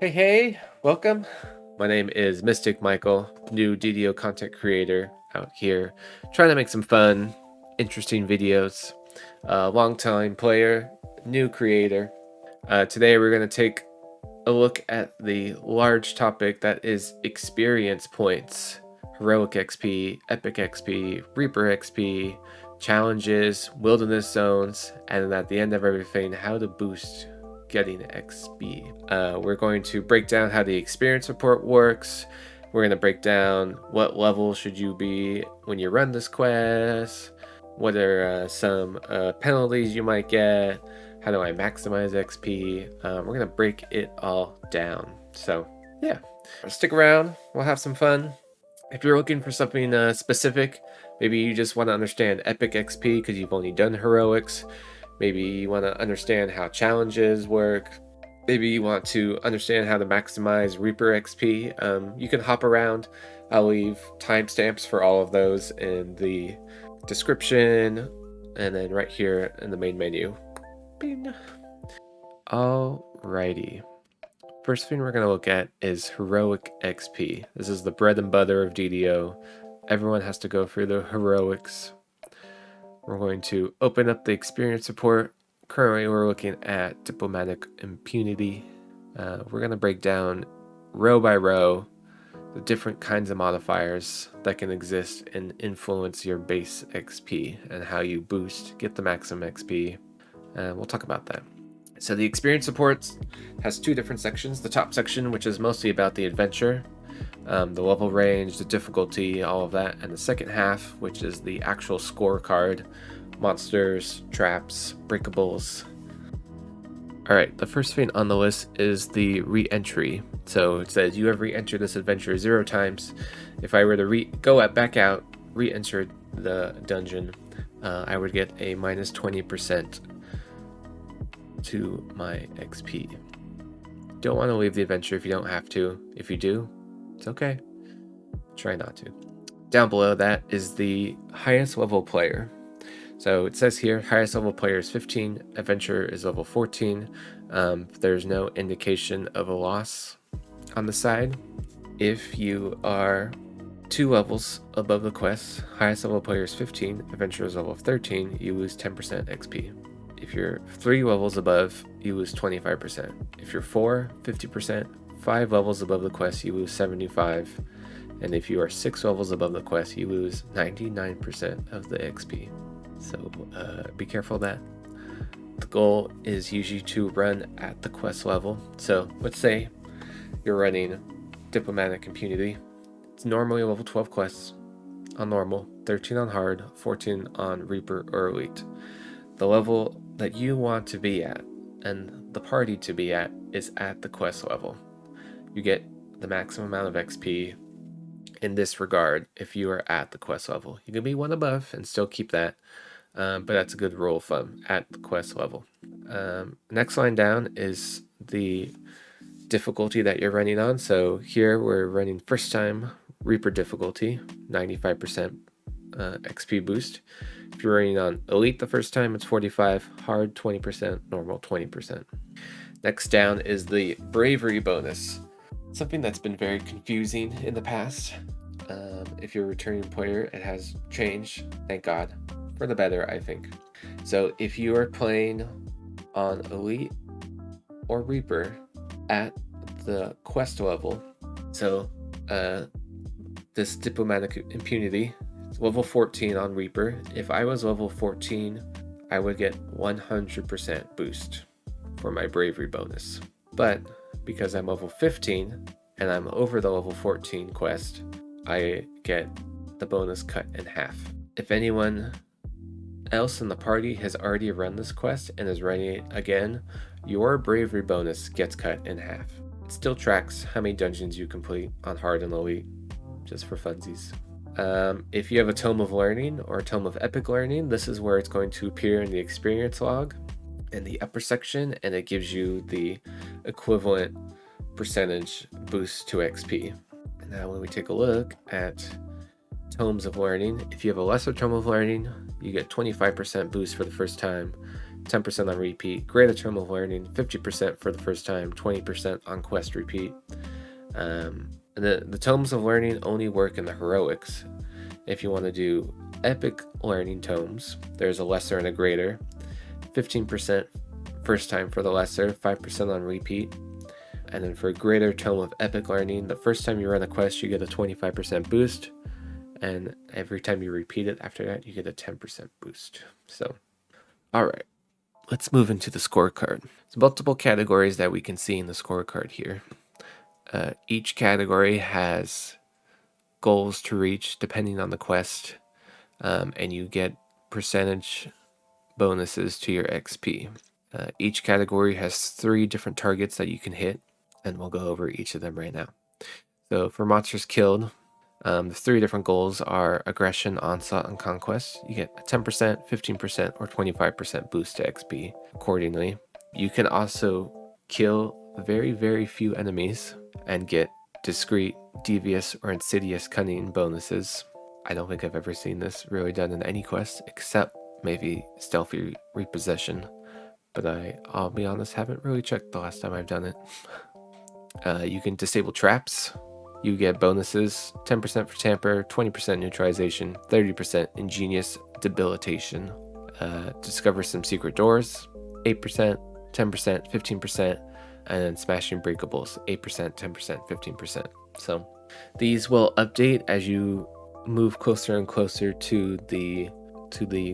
Hey, welcome. My name is Mystic Michael, new DDO content creator out here, trying to make some fun, interesting videos. Long time player, new creator. Today we're going to take a look at the large topic that is experience points, heroic XP, epic XP, Reaper XP, challenges, wilderness zones, and then at the end of everything, how to boost getting XP. We're going to break down how the experience report works. We're going to break down what level should you be when you run this quest, what are some penalties you might get, how do I maximize XP. We're going to break it all down. So yeah, stick around, we'll have some fun. If you're looking for something specific, maybe you just want to understand epic XP because you've only done heroics. Maybe you want to understand how challenges work. Maybe you want to understand how to maximize Reaper XP. You can hop around. I'll leave timestamps for all of those in the description and then right here in the main menu. Bing. Alrighty. First thing we're going to look at is heroic XP. This is the bread and butter of DDO. Everyone has to go through the heroics. We're going to open up the experience report. Currently, we're looking at diplomatic impunity. We're going to break down row by row the different kinds of modifiers that can exist and influence your base XP and how you get the maximum XP. We'll talk about that. So the experience report has two different sections. The top section, which is mostly about the adventure, the level range, the difficulty, all of that, and the second half, which is the actual scorecard, monsters, traps, breakables. Alright, the first thing on the list is the re-entry. So it says you have re-entered this adventure 0 times. If I were to go back out, re-enter the dungeon, I would get a minus 20% to my XP. Don't want to leave the adventure if you don't have to. If you do, it's okay. Try not to. Down below that is the highest level player. So it says here, highest level player is 15, adventure is level 14. There's no indication of a loss on the side. If you are 2 levels above the quest, highest level player is 15, adventure is level 13, you lose 10% XP. If you're 3 levels above, you lose 25%. If you're 4, 50%. 5 levels above the quest, you lose 75. And if you are 6 levels above the quest, you lose 99% of the XP. So be careful of that. The goal is usually to run at the quest level. So let's say you're running Diplomatic Impunity. It's normally level 12 quests on normal, 13 on hard, 14 on Reaper or Elite. The level that you want to be at and the party to be at is at the quest level. You get the maximum amount of XP in this regard if you are at the quest level. You can be 1 above and still keep that, but that's a good rule of thumb, at the quest level. Next line down is the difficulty that you're running on. So here we're running first time Reaper difficulty, 95% XP boost. If you're running on Elite the first time, it's 45, hard 20%, normal 20%. Next down is the Bravery Bonus, something that's been very confusing in the past. If you're a returning player, it has changed, thank God, for the better, I think. So if you are playing on Elite or Reaper at the quest level, so this Diplomatic Impunity, level 14 on Reaper. If I was level 14, I would get 100% boost for my Bravery bonus. But because I'm level 15 and I'm over the level 14 quest, I get the bonus cut in half. If anyone else in the party has already run this quest and is running it again, your Bravery bonus gets cut in half. It still tracks how many dungeons you complete on hard and elite, just for funsies. If you have a Tome of Learning or a Tome of Epic Learning, this is where it's going to appear in the experience log in the upper section, and it gives you the equivalent percentage boost to XP. And now when we take a look at Tomes of Learning, if you have a lesser Tome of Learning, you get 25% boost for the first time, 10% on repeat. Greater Tome of Learning, 50% for the first time, 20% on quest repeat. And the Tomes of Learning only work in the heroics. If you want to do epic learning tomes, there's a lesser and a greater. 15% first time for the lesser, 5% on repeat. And then for a greater tome of epic learning, the first time you run a quest, you get a 25% boost. And every time you repeat it after that, you get a 10% boost. So, all right, let's move into the scorecard. There's multiple categories that we can see in the scorecard here. Each category has goals to reach depending on the quest, and you get percentage bonuses to your XP. Each category has 3 different targets that you can hit, and we'll go over each of them right now. So for monsters killed, the 3 different goals are aggression, onslaught, and conquest. You get a 10%, 15%, or 25% boost to XP accordingly. You can also kill very, very few enemies and get discreet, devious, or insidious cunning bonuses. I don't think I've ever seen this really done in any quest, except maybe stealthy repossession. But I'll be honest, haven't really checked the last time I've done it. You can disable traps. You get bonuses, 10% for tamper, 20% neutralization, 30% ingenious debilitation. Discover some secret doors, 8%, 10%, 15%, and then smashing breakables, 8%, 10%, 15%. So these will update as you move closer and closer to the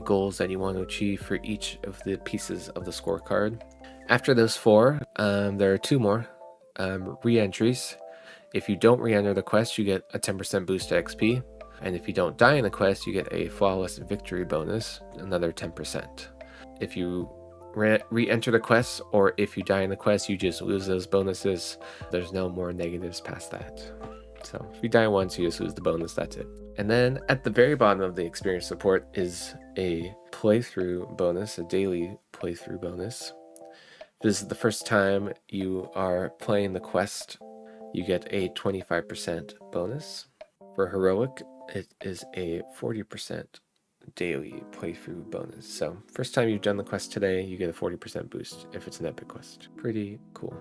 goals that you want to achieve for each of the pieces of the scorecard. After those 4, there are 2 more. Re-entries. If you don't re-enter the quest, you get a 10% boost to XP. And if you don't die in the quest, you get a flawless victory bonus, another 10%. If you re-enter the quest, or if you die in the quest, you just lose those bonuses. There's no more negatives past that. So if you die once, you just lose the bonus, that's it. And then at the very bottom of the experience support is a playthrough bonus, a daily playthrough bonus. This is the first time you are playing the quest, you get a 25% bonus. For heroic, it is a 40% daily playthrough bonus. So first time you've done the quest today, you get a 40% boost if it's an epic quest. Pretty cool.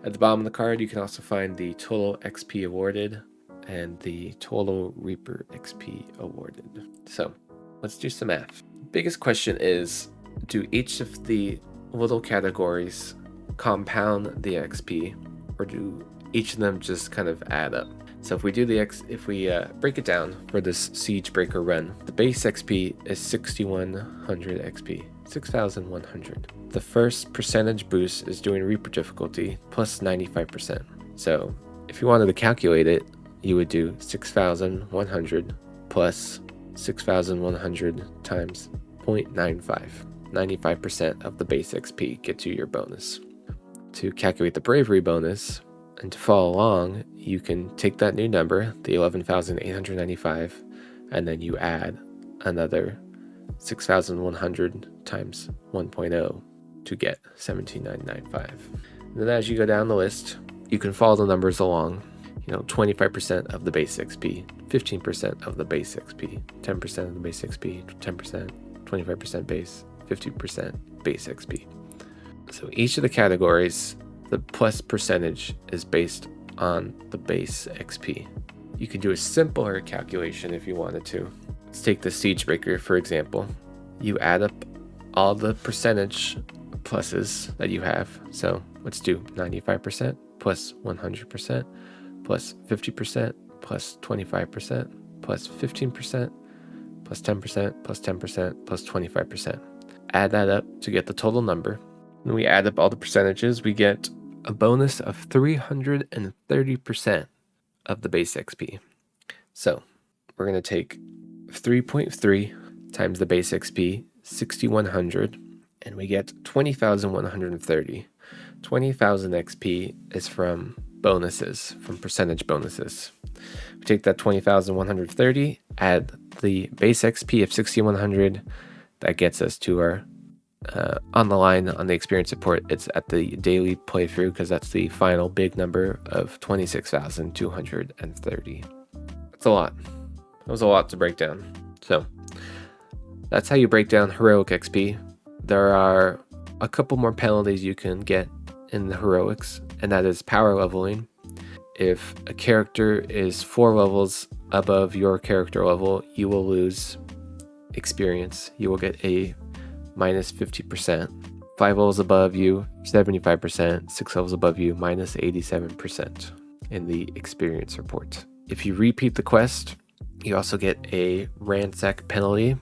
At the bottom of the card, you can also find the total XP awarded and the total Reaper XP awarded. So let's do some math. Biggest question is, do each of the little categories compound the XP, or do each of them just kind of add up? So if we do if we break it down for this Siege Breaker run, the base XP is 6100 XP, 6100. The first percentage boost is doing Reaper difficulty plus 95%. So if you wanted to calculate it, you would do 6100 plus 6100 times 0.95. 95% of the base XP gets you your bonus. To calculate the bravery bonus and to follow along, you can take that new number, the 11,895, and then you add another 6,100 times 1.0 to get 17,995. And then as you go down the list, you can follow the numbers along. 25% of the base XP, 15% of the base XP, 10% of the base XP, 10%, 25% base, 50% base XP. So each of the categories, the plus percentage is based on the base XP. You can do a simpler calculation if you wanted to. Let's take the Siege Breaker, for example. You add up all the percentage pluses that you have. So let's do 95% plus 100% plus 50% plus 25% plus 15% plus 10% plus 10% plus 25%. Add that up to get the total number. When we add up all the percentages, we get a bonus of 330% of the base XP. So we're going to take 3.3 times the base XP, 6100, and we get 20,130. 20,000 XP is from bonuses, from percentage bonuses. We take that 20,130, add the base XP of 6,100, that gets us to our on the line on the experience support. It's at the daily playthrough because that's the final big number of 26,230. That's a lot. That was a lot to break down. So that's how you break down heroic XP. There are a couple more penalties you can get in the heroics, and that is power leveling. If a character is 4 levels above your character level, you will lose experience. You will get a minus 50%. 5 levels above you, 75%. 6 levels above you, minus 87% in the experience report. If you repeat the quest, you also get a ransack penalty.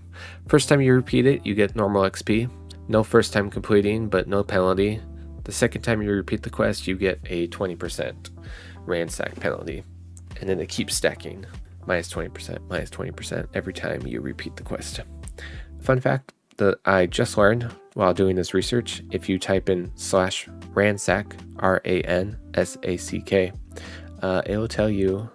First time you repeat it, you get normal XP. No first time completing, but no penalty. The second time you repeat the quest, you get a 20% ransack penalty. And then it keeps stacking. Minus 20%, minus 20% every time you repeat the quest. Fun fact that I just learned while doing this research, if you type in /ransack, RANSACK, it will tell you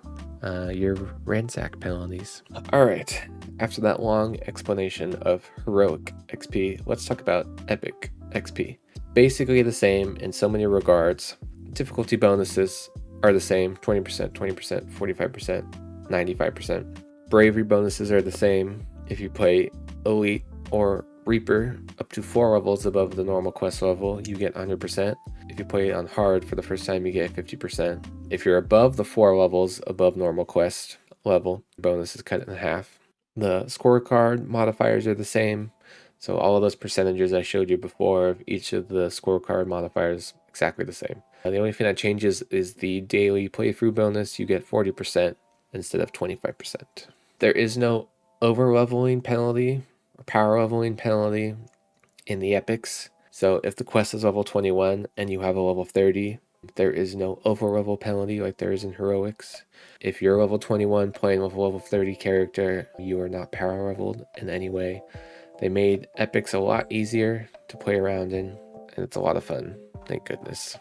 your ransack penalties. Alright, after that long explanation of heroic XP, let's talk about epic XP. Basically the same in so many regards. Difficulty bonuses are the same, 20%, 20%, 45%, 95%. Bravery bonuses are the same. If you play Elite or Reaper up to 4 levels above the normal quest level, you get 100%. If you play on hard for the first time, you get 50%. If you're above the 4 levels above normal quest level, bonus is cut in half. The scorecard modifiers are the same. So all of those percentages I showed you before, each of the scorecard modifiers exactly the same. The only thing that changes is the daily playthrough bonus. You get 40% instead of 25%. There is no over-leveling penalty or power leveling penalty in the epics. So if the quest is level 21 and you have a level 30, there is no over-level penalty like there is in heroics. If you're level 21 playing with a level 30 character, you are not power leveled in any way. They made epics a lot easier to play around in, and it's a lot of fun, thank goodness.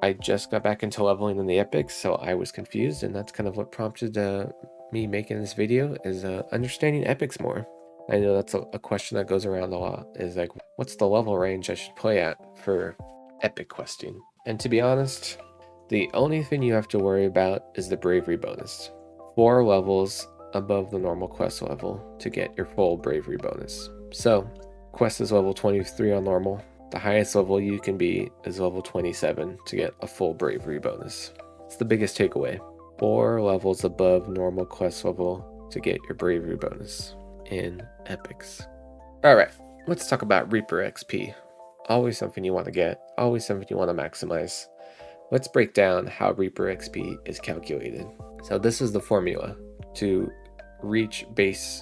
I just got back into leveling in the epics, so I was confused, and that's kind of what prompted me making this video, is understanding epics more. I know that's a question that goes around a lot, is like, what's the level range I should play at for epic questing? And to be honest, the only thing you have to worry about is the bravery bonus. 4 levels above the normal quest level to get your full bravery bonus. So, quest is level 23 on normal. The highest level you can be is level 27 to get a full bravery bonus. It's the biggest takeaway. 4 levels above normal quest level to get your bravery bonus in epics. Alright, let's talk about Reaper XP. Always something you want to get, always something you want to maximize. Let's break down how Reaper XP is calculated. So this is the formula to reach base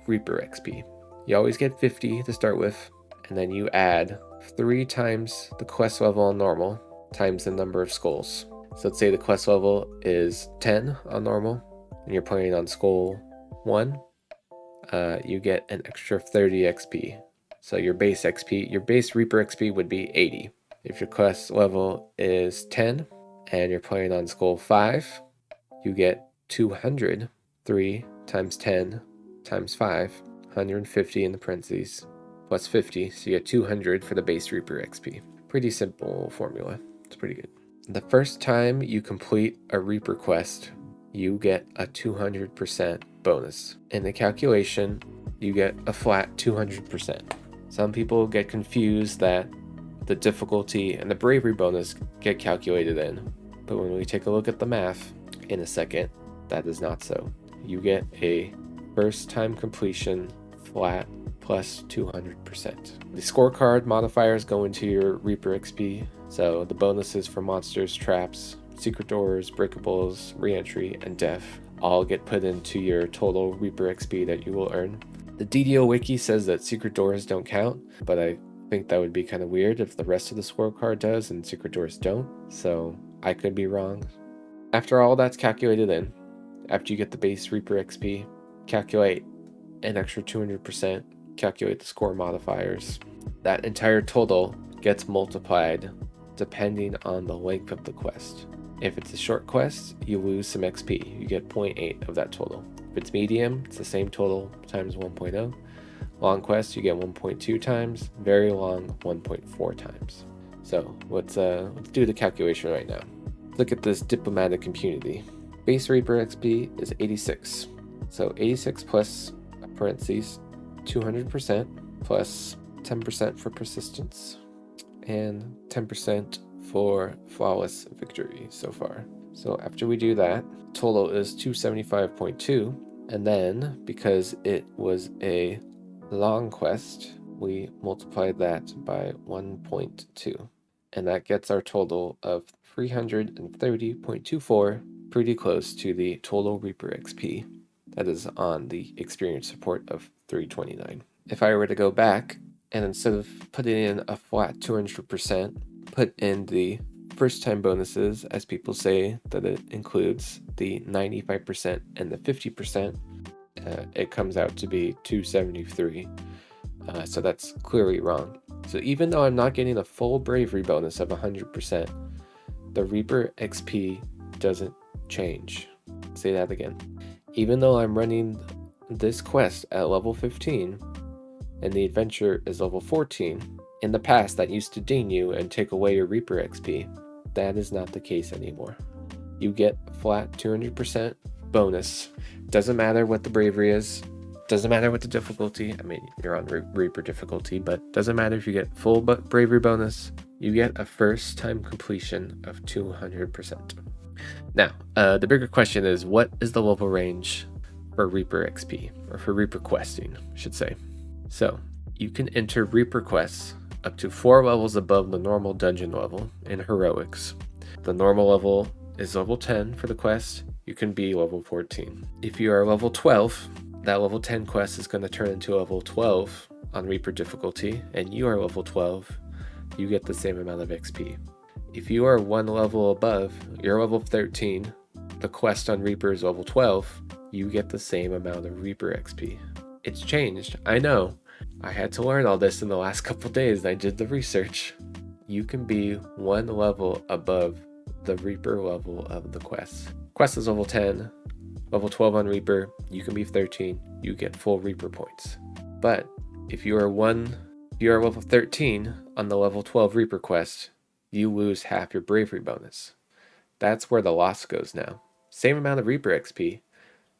Reaper XP. You always get 50 to start with, and then you add 3 times the quest level on normal times the number of skulls. So let's say the quest level is 10 on normal, and you're playing on skull 1, you get an extra 30 XP. So your base XP, your base Reaper XP would be 80. If your quest level is 10 and you're playing on skull 5, you get 200. 3 times 10 times 5, 150 in the parentheses, plus 50, so you get 200 for the base Reaper XP. Pretty simple formula. It's pretty good. The first time you complete a Reaper quest, you get a 200% bonus. In the calculation, you get a flat 200%. Some people get confused that the difficulty and the bravery bonus get calculated in, but when we take a look at the math in a second, that is not so. You get a first time completion flat plus 200%. The scorecard modifiers go into your Reaper XP, so the bonuses for monsters, traps, secret doors, breakables, re-entry, and death all get put into your total Reaper XP that you will earn. The DDO wiki says that secret doors don't count, but I think that would be kind of weird if the rest of the scorecard does and secret doors don't, so I could be wrong. After all that's calculated in, after you get the base Reaper XP, calculate an extra 200%, calculate the score modifiers. That entire total gets multiplied depending on the length of the quest. If it's a short quest, you lose some XP. You get 0.8 of that total. If it's medium, it's the same total times 1.0. Long quest, you get 1.2 times. Very long, 1.4 times. So let's do the calculation right now. Look at this diplomatic impunity. Base Reaper XP is 86. So 86 plus parentheses 200% plus 10% for persistence and 10% for flawless victory so far. So after we do that, total is 275.2, and then because it was a long quest, we multiplied that by 1.2, and that gets our total of 330.24, pretty close to the total Reaper XP that is on the experience support of 329. If I were to go back and instead of putting in a flat 200%, put in the first time bonuses, as people say that it includes the 95% and the 50%, it comes out to be 273. So that's clearly wrong. So even though I'm not getting a full bravery bonus of 100%, the Reaper XP doesn't change. Say that again. Even though I'm running this quest at level 15 and the adventure is level 14, in the past that used to ding you and take away your Reaper XP. That is not the case anymore. You get flat 200% bonus. Doesn't matter what the bravery is. Doesn't matter what the difficulty. I mean, you're on Reaper difficulty, but doesn't matter if you get full bravery bonus. You get a first time completion of 200%. Now, the bigger question is, what is the level range for Reaper XP, or for Reaper questing, I should say. So you can enter Reaper quests up to 4 levels above the normal dungeon level in heroics. The normal level is level 10 for the quest. You can be level 14. If you are level 12, that level 10 quest is going to turn into level 12 on Reaper difficulty, and you are level 12, you get the same amount of XP. If you are 1 level above, you're level 13, the quest on Reaper is level 12, you get the same amount of Reaper XP. It's changed, I know. I had to learn all this in the last couple days and I did the research. You can be 1 level above the Reaper level of the quest. Quest is level 10, level 12 on Reaper, you can be 13, you get full Reaper points. But if you are level 13 on the level 12 Reaper quest, you lose half your bravery bonus. That's where the loss goes now. Same amount of Reaper XP,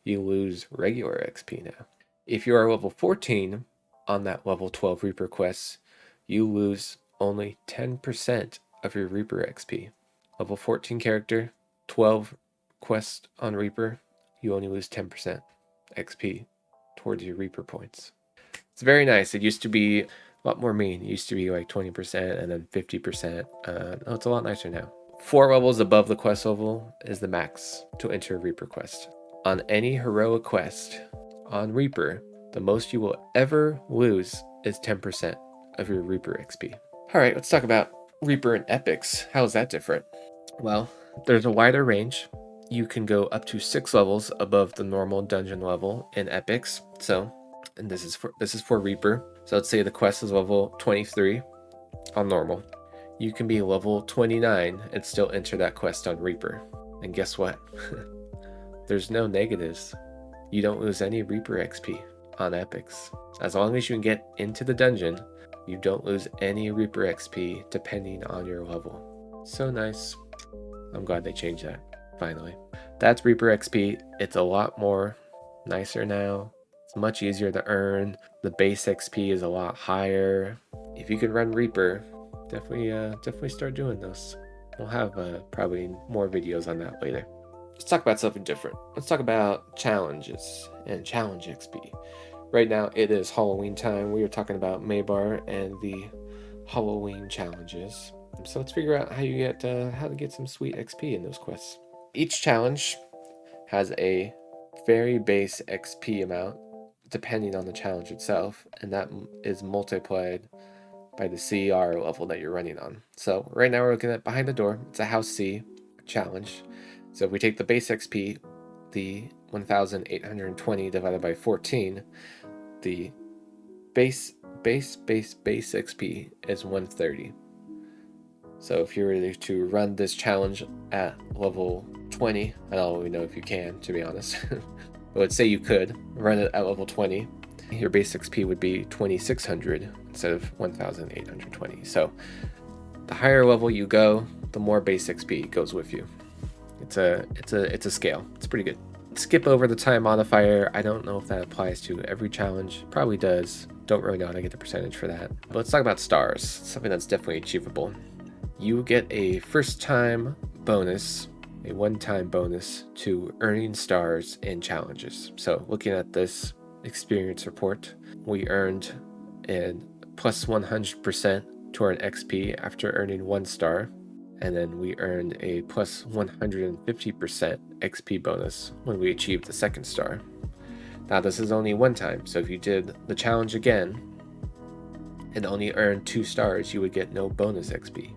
you lose regular XP now. If you are level 14 on that level 12 Reaper quest, you lose only 10% of your Reaper XP. Level 14 character, 12 quest on Reaper, you only lose 10% XP towards your Reaper points. It's very nice. It used to be a lot more mean. It used to be like 20% and then 50%. No, it's a lot nicer now. 4 levels above the quest level is the max to enter a Reaper quest. On any heroic quest on Reaper, the most you will ever lose is 10% of your Reaper XP. Alright, let's talk about Reaper and Epics. How is that different? Well, there's a wider range. You can go up to 6 levels above the normal dungeon level in Epics. And this is for Reaper. So let's say the quest is level 23 on normal. You can be level 29 and still enter that quest on Reaper. And guess what? There's no negatives. You don't lose any Reaper XP on Epics. As long as you can get into the dungeon, you don't lose any Reaper XP depending on your level. So nice. I'm glad they changed that, finally. That's Reaper XP. It's a lot more nicer now. It's much easier to earn. The base XP is a lot higher. If you can run Reaper, definitely start doing this. We'll have probably more videos on that later. Let's talk about something different. Let's talk about challenges and challenge XP. Right now it is Halloween time. We were talking about Maybar and the Halloween challenges. So let's figure out how to get some sweet XP in those quests. Each challenge has a very base XP amount depending on the challenge itself, and that is multiplied by the CR level that you're running on. So right now we're looking at Behind the Door. It's a House C challenge. So if we take the base XP, the 1,820 divided by 14, the base XP is 130. So if you were to run this challenge at level 20, I don't really know if you can, to be honest, but let's say you could run it at level 20, your base XP would be 2,600 instead of 1,820. So the higher level you go, the more base XP goes with you. It's a scale. It's pretty good. Skip over the time modifier. I don't know if that applies to every challenge. Probably does. Don't really know how to get the percentage for that. But let's talk about stars, something that's definitely achievable. You get a first-time bonus, a one-time bonus to earning stars in challenges. So looking at this experience report, we earned a plus 100% to our XP after earning 1 star, and then we earned a plus 150% XP bonus when we achieved the 2nd star. Now this is only one time, so if you did the challenge again and only earned 2 stars, you would get no bonus XP.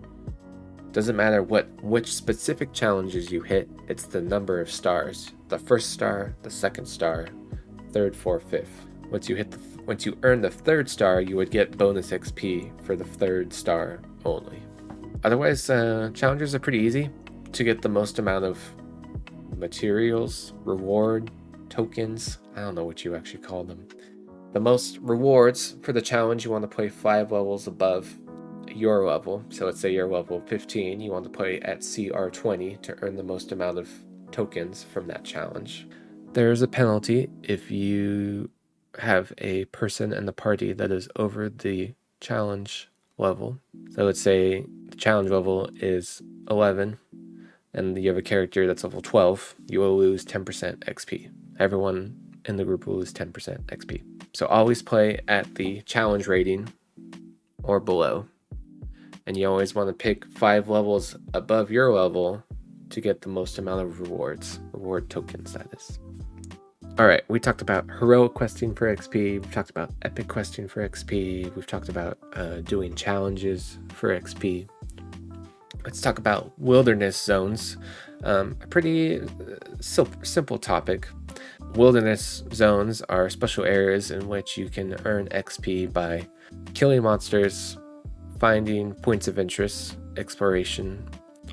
Doesn't matter which specific challenges you hit, it's the number of stars. The 1st star, the 2nd star, 3rd, 4th, 5th. Once you earn the 3rd star, you would get bonus XP for the 3rd star only. Otherwise, challenges are pretty easy. To get the most amount of materials, reward, tokens, I don't know what you actually call them. The most rewards for the challenge, you want to play 5 levels above your level. So let's say you're level 15, you want to play at CR20 to earn the most amount of tokens from that challenge. There's a penalty if you have a person in the party that is over the challenge level. So let's say the challenge level is 11 and you have a character that's level 12, you will lose 10% XP. Everyone in the group will lose 10% XP. So always play at the challenge rating or below. And you always want to pick 5 levels above your level to get the most amount of rewards. Reward tokens, that is. Alright, we talked about heroic questing for XP, we've talked about epic questing for XP, we've talked about doing challenges for XP. Let's talk about wilderness zones. A pretty simple topic. Wilderness zones are special areas in which you can earn XP by killing monsters, finding points of interest, exploration,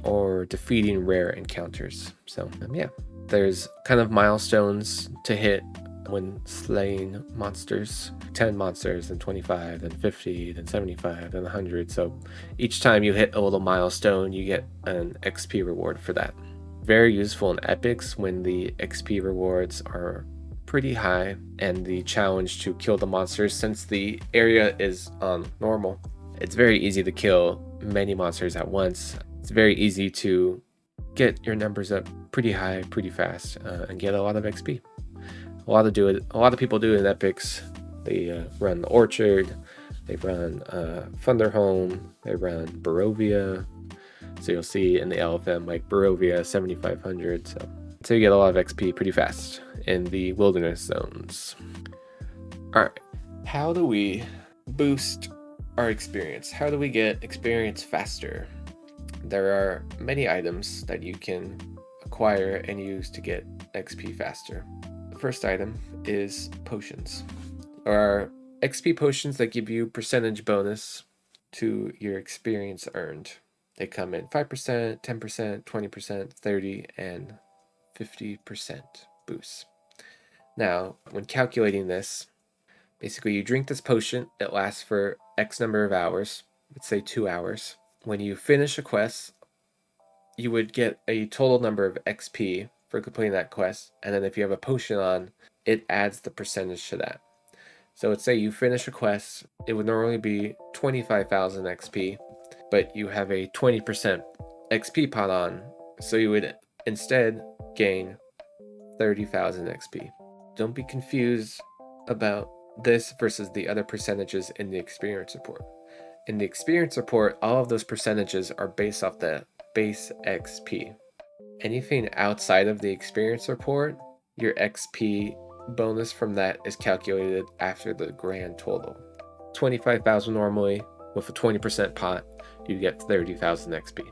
or defeating rare encounters. So yeah, there's kind of milestones to hit when slaying monsters. 10 monsters, then 25, then 50, then 75, then 100. So each time you hit a little milestone, you get an XP reward for that. Very useful in epics when the XP rewards are pretty high and the challenge to kill the monsters, since the area is on normal, it's very easy to kill many monsters at once. It's very easy to get your numbers up pretty high, pretty fast, and get a lot of XP. A lot of people do it in epics. They run the Orchard, they run Thunderhome, they run Barovia. So you'll see in the LFM like Barovia 7500. So you get a lot of XP pretty fast in the wilderness zones. Alright, how do we boost our experience? How do we get experience faster? There are many items that you can acquire and use to get XP faster. The first item is potions. There are XP potions that give you percentage bonus to your experience earned. They come in 5%, 10%, 20%, 30%, and 50% boosts. Now, when calculating this, basically you drink this potion, it lasts for X number of hours, let's say 2 hours. When you finish a quest, you would get a total number of XP for completing that quest, and then if you have a potion on, it adds the percentage to that. So let's say you finish a quest, it would normally be 25,000 XP, but you have a 20% XP pot on, so you would instead gain 30,000 XP. Don't be confused about this versus the other percentages in the experience report. In the experience report, all of those percentages are based off the base XP. Anything outside of the experience report, your XP bonus from that is calculated after the grand total. 25,000 normally, with a 20% pot, you get 30,000 XP.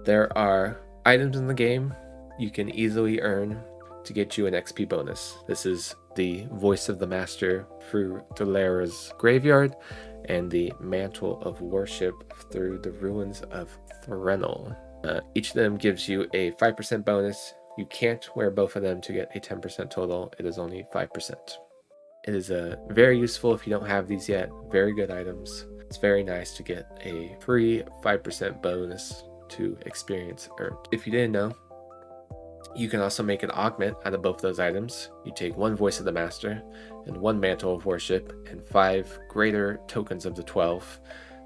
There are items in the game you can easily earn to get you an XP bonus. This is the Voice of the Master through Delara's Graveyard and the Mantle of Worship through the Ruins of Threnel. Each of them gives you a 5% bonus. You can't wear both of them to get a 10% total. It is only 5%. It is very useful if you don't have these yet. Very good items. It's very nice to get a free 5% bonus to experience earned. If you didn't know, You can also make an augment out of both those items. You take 1 Voice of the Master and 1 Mantle of Worship and 5 Greater Tokens of the 12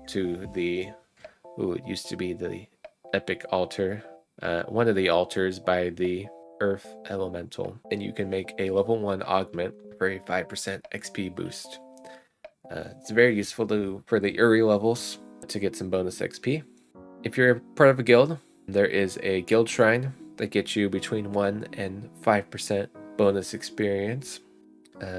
to the, it used to be the Epic Altar, one of the altars by the Earth Elemental, and you can make a level 1 augment for a 5% XP boost. It's very useful for the Uri levels to get some bonus XP. If you're part of a guild, there is a guild shrine that gets you between 1 and 5% bonus experience.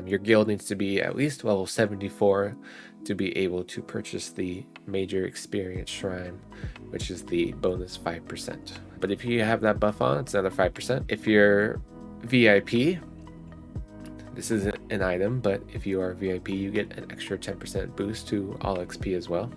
Your guild needs to be at least level 74 to be able to purchase the major experience shrine, which is the bonus 5%. But if you have that buff on, it's another 5%. If you're VIP, this isn't an item, but if you are VIP, you get an extra 10% boost to all XP as well.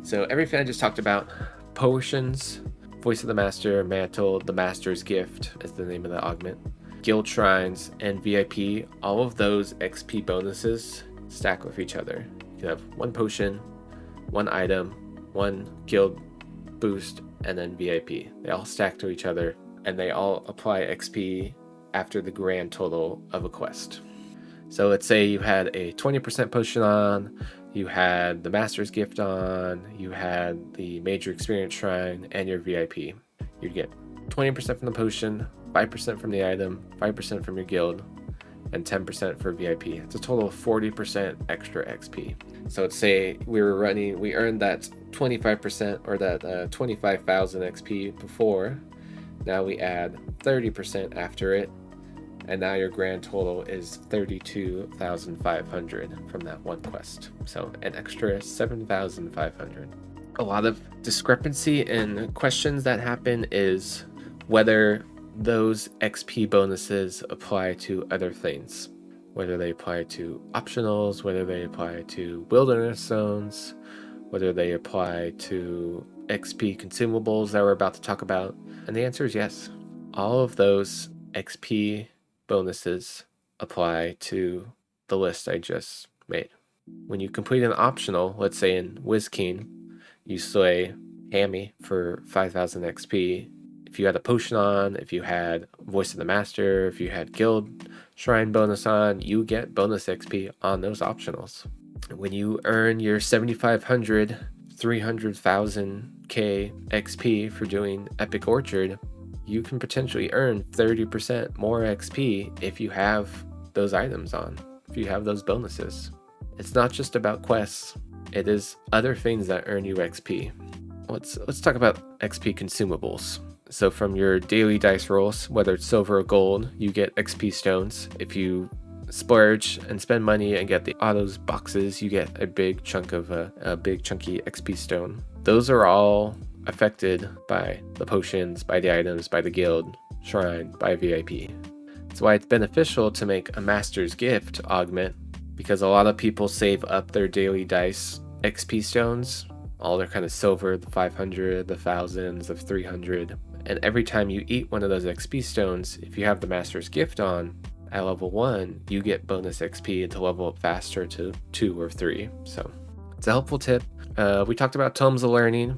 So everything I just talked about, potions, Voice of the Master, Mantle, the Master's Gift is the name of the augment, guild shrines, and VIP, all of those XP bonuses stack with each other. You can have 1 potion, 1 item, 1 guild boost, and then VIP. They all stack to each other, and they all apply XP after the grand total of a quest. So let's say you had a 20% potion on, you had the Master's Gift on, you had the Major Experience Shrine, and your VIP. You'd get 20% from the potion, 5% from the item, 5% from your guild, and 10% for VIP. It's a total of 40% extra XP. So let's say we earned that 25% or that 25,000 XP before. Now we add 30% after it, and now your grand total is 32,500 from that one quest. So an extra 7,500. A lot of discrepancy in questions that happen is whether those XP bonuses apply to other things, whether they apply to optionals, whether they apply to wilderness zones, whether they apply to XP consumables that we're about to talk about. And the answer is yes. All of those XP bonuses apply to the list I just made. When you complete an optional, let's say in Wizkeen, you slay Hammy for 5,000 XP. If you had a potion on, if you had Voice of the Master, if you had Guild Shrine bonus on, you get bonus XP on those optionals. When you earn your 7,500, 300,000k XP for doing Epic Orchard, you can potentially earn 30% more XP if you have those items on, if you have those bonuses. It's not just about quests, it is other things that earn you XP. Let's talk about XP consumables. So from your daily dice rolls, whether it's silver or gold, you get XP stones. If you splurge and spend money and get the autos boxes, you get a big chunk of a big chunky XP stone. Those are all affected by the potions, by the items, by the guild, shrine, by VIP. That's why it's beneficial to make a Master's Gift augment, because a lot of people save up their daily dice XP stones, all their kind of silver, the 500, the thousands of 300, and every time you eat one of those XP stones, if you have the Master's Gift on at level 1, you get bonus XP to level up faster to 2 or 3. So it's a helpful tip. We talked about Tomes of Learning.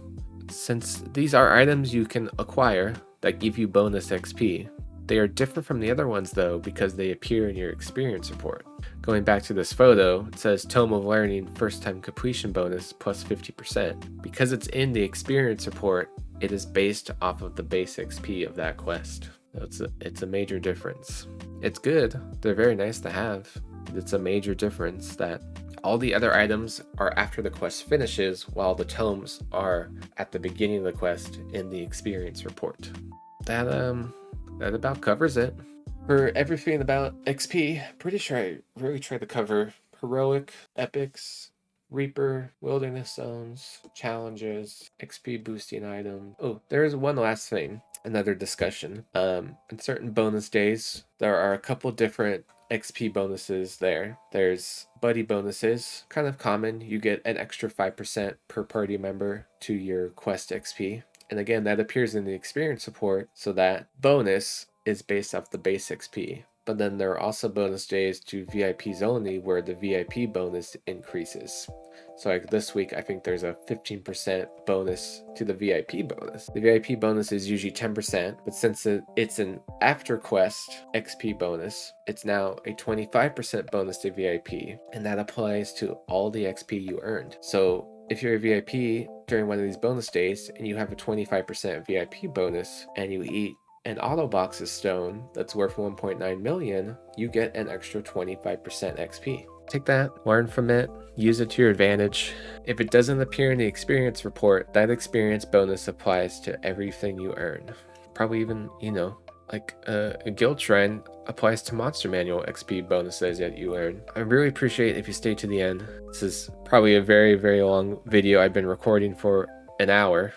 Since these are items you can acquire that give you bonus XP, they are different from the other ones though because they appear in your experience report. Going back to this photo, it says Tome of Learning first time completion bonus plus 50%. Because it's in the experience report, it is based off of the base XP of that quest. It's a major difference. It's good, they're very nice to have. It's a major difference that all the other items are after the quest finishes, while the tomes are at the beginning of the quest in the experience report. That about covers it. For everything about XP, pretty sure I really tried to cover heroic, epics, Reaper, wilderness zones, challenges, XP boosting items. Oh, there is one last thing, another discussion. In certain bonus days, there are a couple different XP bonuses there. There's buddy bonuses, kind of common. You get an extra 5% per party member to your quest XP. And again, that appears in the experience report, so that bonus is based off the base XP. But then there are also bonus days to VIPs only where the VIP bonus increases. So like this week, I think there's a 15% bonus to the VIP bonus. The VIP bonus is usually 10%, but since it's an after quest XP bonus, it's now a 25% bonus to VIP, and that applies to all the XP you earned. So if you're a VIP during one of these bonus days and you have a 25% VIP bonus and you eat an auto box's stone that's worth 1.9 million, you get an extra 25% XP. Take that, learn from it, use it to your advantage. If it doesn't appear in the experience report, that experience bonus applies to everything you earn. Probably even, you know, like a guild shrine applies to monster manual XP bonuses that you earn. I really appreciate if you stay to the end. This is probably a very, very long video I've been recording for an hour.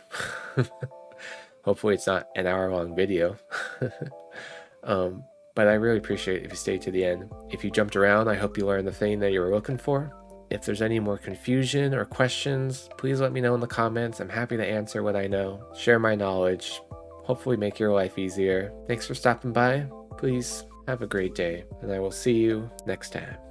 Hopefully it's not an hour-long video. But I really appreciate if you stayed to the end. If you jumped around, I hope you learned the thing that you were looking for. If there's any more confusion or questions, please let me know in the comments. I'm happy to answer what I know, share my knowledge, hopefully make your life easier. Thanks for stopping by. Please have a great day, and I will see you next time.